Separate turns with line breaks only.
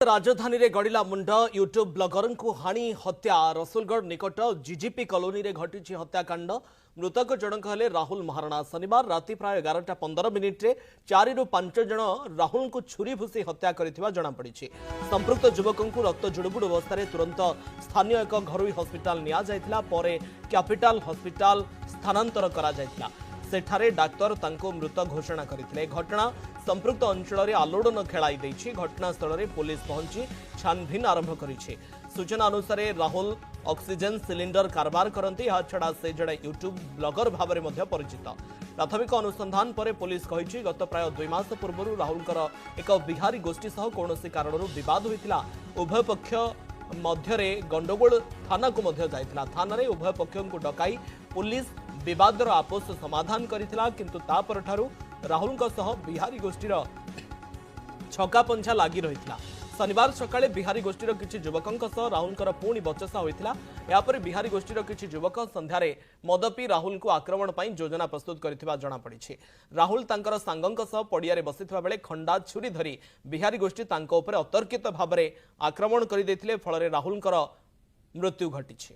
राजधानी रे गड़िला मुंड यूट्यूब ब्लगर को हाणी हत्या रसुलगढ़ निकट जीजीपी कॉलोनी रे घटी हत्याकांड मृतक जनक हेले राहुल महाराणा। शनिवार राति प्राय 11:15 रे 4 ରୁ 5 जन राहुल को छुरी भूसी हत्या करिथिबा जणा पड़ी। संपृक्त युवक को रक्त जुड़बुड़ अवस्था तुरंत स्थानीय एक घरोई हस्पिटाल निया जायतिला परे कैपिटल हस्पिटाल स्थानांतर करा जायतिला। सेठारे डाक्तर तांको मृत घोषणा करथिले। घटना संपृक्त अंचल आलोड़न खेलाई देछि। घटनास्थल में पुलिस पहुंची छानभिन आरंभ करिछि। सूचना अनुसार राहुल ऑक्सीजन सिलिंडर कारबार करती। यह छड़ा से जड़े यूट्यूब ब्लगर भाव में परिचित। प्राथमिक अनुसंधान पर पुलिस कही गत प्राय 2 मास पूर्व राहुल एक बिहारी गोष्ठी सह कौन कारण विवाद होता। उभय पक्ष मध्य गंडगोल थाना को जाइथिला। थाना रे उभय पक्षों को डकाई पुलिस विवादर आपस समाधान करिथिला। किंतु तापर ठारू राहुल बिहारी गोष्ठीर छका पंछा लगी रही। शनिवार सकाळे बिहारी गोष्ठीर किछि युवकों सह राहुल पुणी बचसा होइथिला। यापर बिहारी गोष्ठीर किछि युवक संध्यारे मद पी राहुल को आक्रमण पई योजना प्रस्तुत करथिबा जणा पड़िछि। राहुल तांकर सांगंक सह पड़ियारे बसिथिबा बेले खंडा छुरी धरी बिहारी गोष्ठी तांको उपरे अतर्कित भाबरे आक्रमण करि दैथिले। फଳରେ राहुलकर मृत्यु घटिछि।